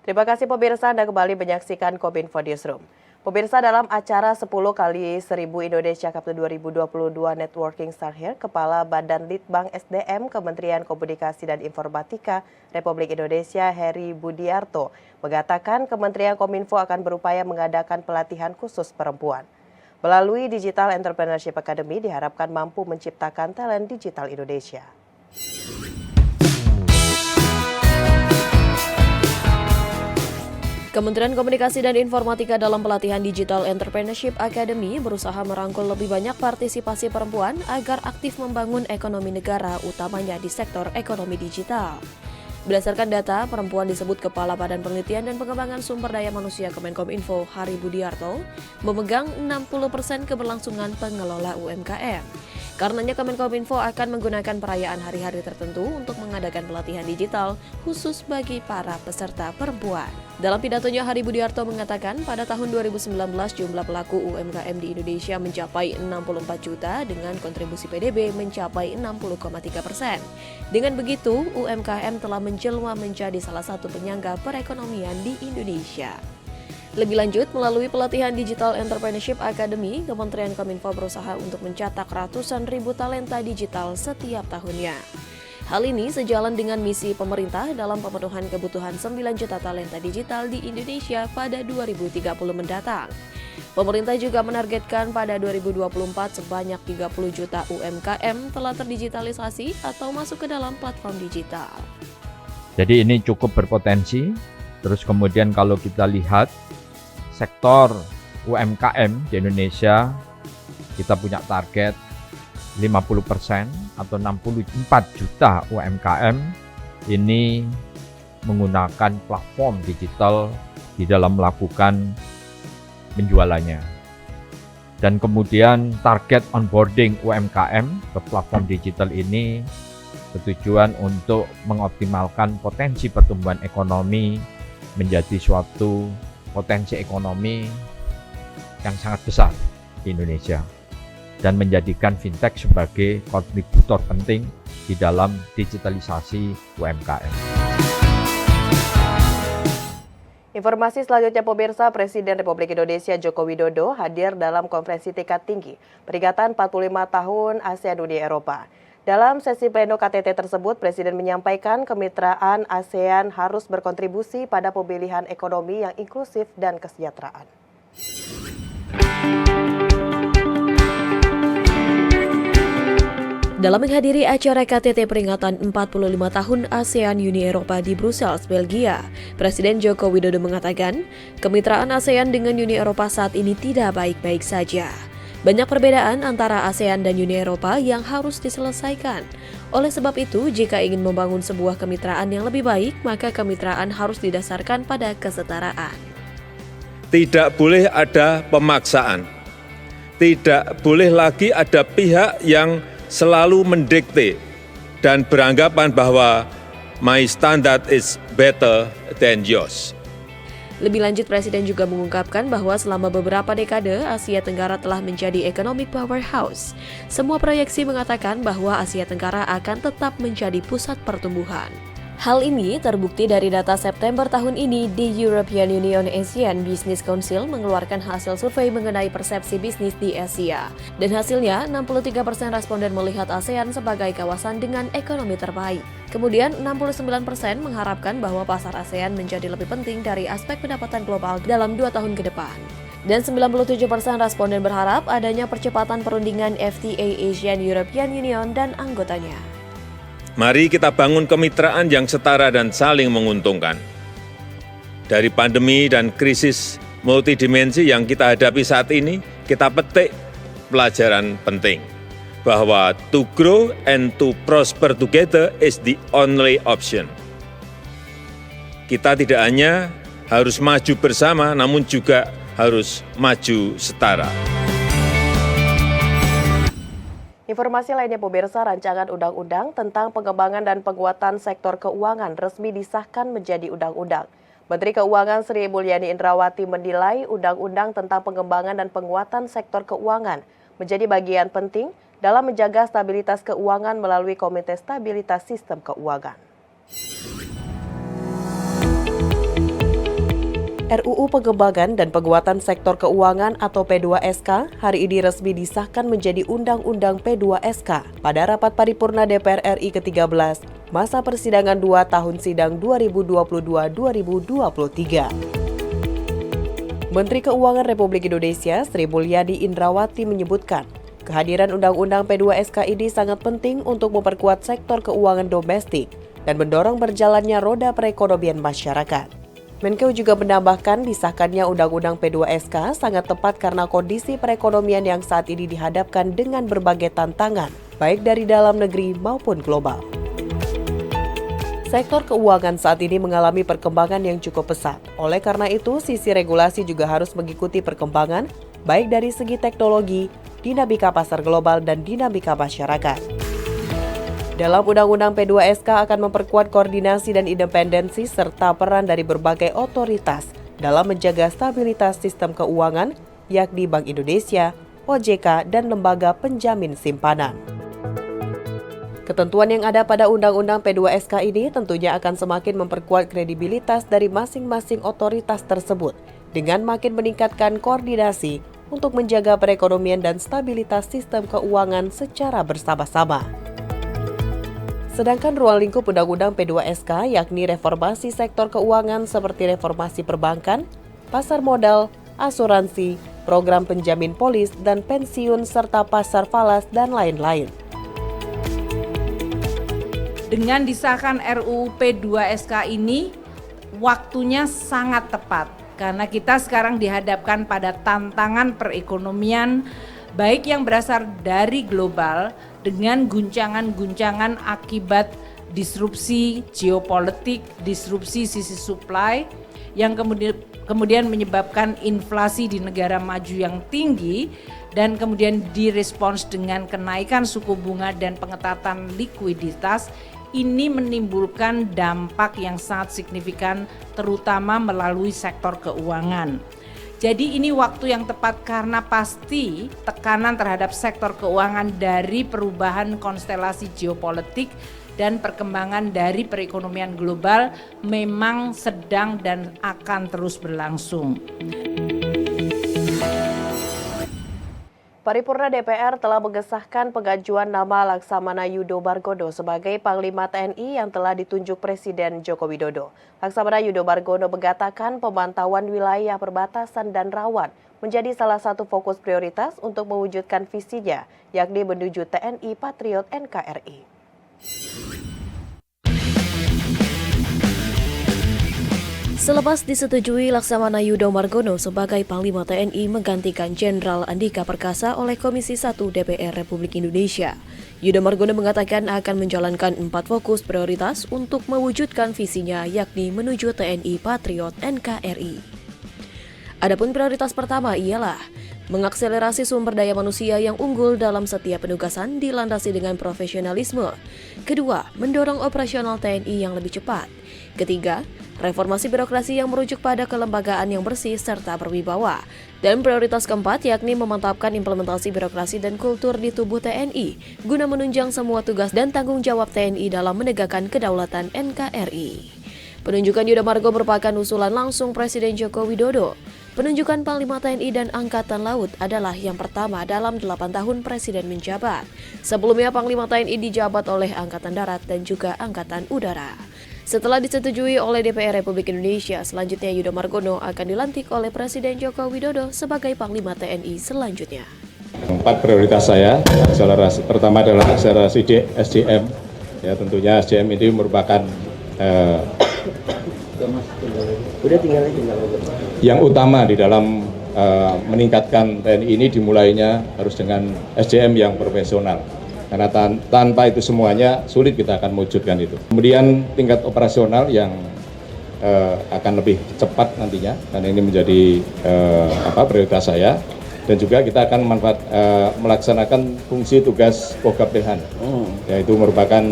Terima kasih pemirsa, Anda kembali menyaksikan Kominfo Newsroom. Pemirsa, dalam acara 10 kali 1000 Indonesia Cup 2022 Networking Start Here, Kepala Badan Litbang SDM Kementerian Komunikasi dan Informatika Republik Indonesia Heri Budiarto mengatakan Kementerian Kominfo akan berupaya mengadakan pelatihan khusus perempuan. Melalui Digital Entrepreneurship Academy diharapkan mampu menciptakan talent digital Indonesia. Kementerian Komunikasi dan Informatika dalam pelatihan Digital Entrepreneurship Academy berusaha merangkul lebih banyak partisipasi perempuan agar aktif membangun ekonomi negara, utamanya di sektor ekonomi digital. Berdasarkan data, perempuan disebut Kepala Badan Penelitian dan Pengembangan Sumber Daya Manusia Kemenkominfo Heri Budiarto memegang 60% keberlangsungan pengelola UMKM. Karenanya Kemenkominfo akan menggunakan perayaan hari-hari tertentu untuk mengadakan pelatihan digital khusus bagi para peserta perempuan. Dalam pidatonya, Heri Budiarto mengatakan pada tahun 2019 jumlah pelaku UMKM di Indonesia mencapai 64 juta dengan kontribusi PDB mencapai 60,3%. Dengan begitu, UMKM telah menjelma menjadi salah satu penyangga perekonomian di Indonesia. Lebih lanjut, melalui pelatihan Digital Entrepreneurship Academy, Kementerian Kominfo berusaha untuk mencetak ratusan ribu talenta digital setiap tahunnya. Hal ini sejalan dengan misi pemerintah dalam pemenuhan kebutuhan 9 juta talenta digital di Indonesia pada 2030 mendatang. Pemerintah juga menargetkan pada 2024 sebanyak 30 juta UMKM telah terdigitalisasi atau masuk ke dalam platform digital. Jadi ini cukup berpotensi. Terus kemudian kalau kita lihat sektor UMKM di Indonesia, kita punya target 50% atau 64 juta UMKM ini menggunakan platform digital di dalam melakukan penjualannya. Dan kemudian target onboarding UMKM ke platform digital ini bertujuan untuk mengoptimalkan potensi pertumbuhan ekonomi menjadi suatu potensi ekonomi yang sangat besar di Indonesia dan menjadikan fintech sebagai kontributor penting di dalam digitalisasi UMKM. Informasi selanjutnya pemirsa, Presiden Republik Indonesia Joko Widodo hadir dalam konferensi tingkat tinggi peringatan 45 tahun ASEAN Uni Eropa. Dalam sesi pleno KTT tersebut, Presiden menyampaikan kemitraan ASEAN harus berkontribusi pada pemulihan ekonomi yang inklusif dan kesejahteraan. Dalam menghadiri acara KTT peringatan 45 tahun ASEAN Uni Eropa di Brussels, Belgia, Presiden Joko Widodo mengatakan, kemitraan ASEAN dengan Uni Eropa saat ini tidak baik-baik saja. Banyak perbedaan antara ASEAN dan Uni Eropa yang harus diselesaikan. Oleh sebab itu, jika ingin membangun sebuah kemitraan yang lebih baik, maka kemitraan harus didasarkan pada kesetaraan. Tidak boleh ada pemaksaan. Tidak boleh lagi ada pihak yang selalu mendikte dan beranggapan bahwa my standard is better than yours. Lebih lanjut, Presiden juga mengungkapkan bahwa selama beberapa dekade, Asia Tenggara telah menjadi economic powerhouse. Semua proyeksi mengatakan bahwa Asia Tenggara akan tetap menjadi pusat pertumbuhan. Hal ini terbukti dari data September tahun ini di European Union Asian Business Council mengeluarkan hasil survei mengenai persepsi bisnis di Asia. Dan hasilnya, 63% responden melihat ASEAN sebagai kawasan dengan ekonomi terbaik. Kemudian, 69% mengharapkan bahwa pasar ASEAN menjadi lebih penting dari aspek pendapatan global dalam 2 tahun ke depan. Dan 97% responden berharap adanya percepatan perundingan FTA Asian European Union dan anggotanya. Mari kita bangun kemitraan yang setara dan saling menguntungkan. Dari pandemi dan krisis multidimensi yang kita hadapi saat ini, kita petik pelajaran penting bahwa to grow and to prosper together is the only option. Kita tidak hanya harus maju bersama, namun juga harus maju setara. Informasi lainnya pemirsa, rancangan undang-undang tentang pengembangan dan penguatan sektor keuangan resmi disahkan menjadi undang-undang. Menteri Keuangan Sri Mulyani Indrawati menilai undang-undang tentang pengembangan dan penguatan sektor keuangan menjadi bagian penting dalam menjaga stabilitas keuangan melalui Komite Stabilitas Sistem Keuangan. RUU Pengembangan dan Penguatan Sektor Keuangan atau P2SK hari ini resmi disahkan menjadi Undang-Undang P2SK pada rapat paripurna DPR RI ke-13 masa persidangan 2 tahun sidang 2022-2023. Menteri Keuangan Republik Indonesia Sri Mulyani Indrawati menyebutkan, kehadiran Undang-Undang P2SK ini sangat penting untuk memperkuat sektor keuangan domestik dan mendorong berjalannya roda perekonomian masyarakat. Menkeu juga menambahkan disahkannya Undang-Undang P2SK sangat tepat karena kondisi perekonomian yang saat ini dihadapkan dengan berbagai tantangan, baik dari dalam negeri maupun global. Sektor keuangan saat ini mengalami perkembangan yang cukup pesat. Oleh karena itu, sisi regulasi juga harus mengikuti perkembangan, baik dari segi teknologi, dinamika pasar global, dan dinamika masyarakat. Dalam Undang-Undang P2SK akan memperkuat koordinasi dan independensi serta peran dari berbagai otoritas dalam menjaga stabilitas sistem keuangan, yakni Bank Indonesia, OJK, dan lembaga penjamin simpanan. Ketentuan yang ada pada Undang-Undang P2SK ini tentunya akan semakin memperkuat kredibilitas dari masing-masing otoritas tersebut dengan makin meningkatkan koordinasi untuk menjaga perekonomian dan stabilitas sistem keuangan secara bersama-sama. Sedangkan ruang lingkup Undang-Undang P2SK yakni reformasi sektor keuangan seperti reformasi perbankan, pasar modal, asuransi, program penjamin polis dan pensiun serta pasar falas dan lain-lain. Dengan disahkan RUU P2SK ini, waktunya sangat tepat karena kita sekarang dihadapkan pada tantangan perekonomian baik yang berasal dari global dengan guncangan-guncangan akibat disrupsi geopolitik, disrupsi sisi supply yang kemudian menyebabkan inflasi di negara maju yang tinggi dan kemudian direspons dengan kenaikan suku bunga dan pengetatan likuiditas. Ini menimbulkan dampak yang sangat signifikan terutama melalui sektor keuangan. Jadi ini waktu yang tepat karena pasti tekanan terhadap sektor keuangan dari perubahan konstelasi geopolitik dan perkembangan dari perekonomian global memang sedang dan akan terus berlangsung. Paripurna DPR telah mengesahkan pengajuan nama Laksamana Yudo Margono sebagai Panglima TNI yang telah ditunjuk Presiden Joko Widodo. Laksamana Yudo Margono mengatakan pemantauan wilayah perbatasan dan rawan menjadi salah satu fokus prioritas untuk mewujudkan visinya, yakni menuju TNI Patriot NKRI. Selepas disetujui Laksamana Yudo Margono sebagai Panglima TNI menggantikan Jenderal Andika Perkasa oleh Komisi 1 DPR Republik Indonesia. Yudo Margono mengatakan akan menjalankan 4 fokus prioritas untuk mewujudkan visinya, yakni menuju TNI Patriot NKRI. Adapun prioritas pertama ialah mengakselerasi sumber daya manusia yang unggul dalam setiap penugasan dilandasi dengan profesionalisme. Kedua, mendorong operasional TNI yang lebih cepat. Ketiga, reformasi birokrasi yang merujuk pada kelembagaan yang bersih serta berwibawa. Dan prioritas keempat yakni memantapkan implementasi birokrasi dan kultur di tubuh TNI guna menunjang semua tugas dan tanggung jawab TNI dalam menegakkan kedaulatan NKRI. Penunjukan Yudo Margono merupakan usulan langsung Presiden Joko Widodo. Penunjukan Panglima TNI dan Angkatan Laut adalah yang pertama dalam 8 tahun Presiden menjabat. Sebelumnya Panglima TNI dijabat oleh Angkatan Darat dan juga Angkatan Udara. Setelah disetujui oleh DPR Republik Indonesia, selanjutnya Yudo Margono akan dilantik oleh Presiden Joko Widodo sebagai Panglima TNI selanjutnya. 4 prioritas saya, akselerasi pertama adalah akselerasi SDM. Ya, tentunya SDM ini merupakan yang utama di dalam meningkatkan TNI ini. Dimulainya harus dengan SDM yang profesional. Karena tanpa itu semuanya sulit kita akan mewujudkan itu. Kemudian tingkat operasional yang akan lebih cepat nantinya, dan ini menjadi prioritas saya. Dan juga kita akan melaksanakan fungsi tugas Pogapilhan, yaitu merupakan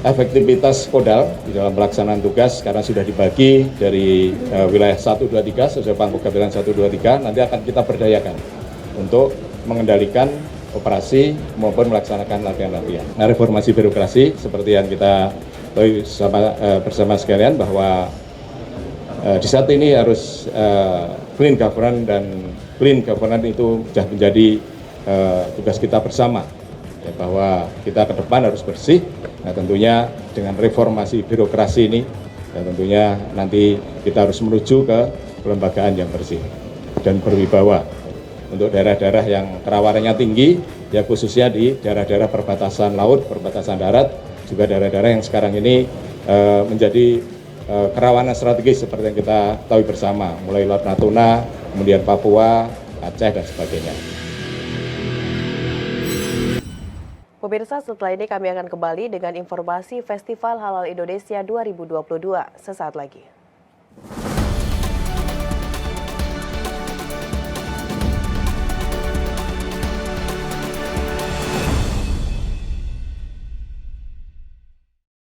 efektivitas Kodal di dalam pelaksanaan tugas karena sudah dibagi dari wilayah 1, 2, 3 sesuai Pangkogapilhan 1, 2, 3. Nanti akan kita berdayakan untuk mengendalikan operasi maupun melaksanakan latihan-latihan. Nah, reformasi birokrasi seperti yang kita tahu bersama sekalian bahwa Di saat ini harus clean governance, dan clean governance itu sudah menjadi tugas kita bersama, ya, bahwa kita ke depan harus bersih. Nah, tentunya dengan reformasi birokrasi ini, ya, tentunya nanti kita harus menuju ke kelembagaan yang bersih dan berwibawa. Untuk daerah-daerah yang kerawanannya tinggi, ya khususnya di daerah-daerah perbatasan laut, perbatasan darat, juga daerah-daerah yang sekarang ini menjadi kerawanan strategis seperti yang kita tahu bersama, mulai Laut Natuna, kemudian Papua, Aceh, dan sebagainya. Pemirsa, setelah ini kami akan kembali dengan informasi Festival Halal Indonesia 2022 sesaat lagi.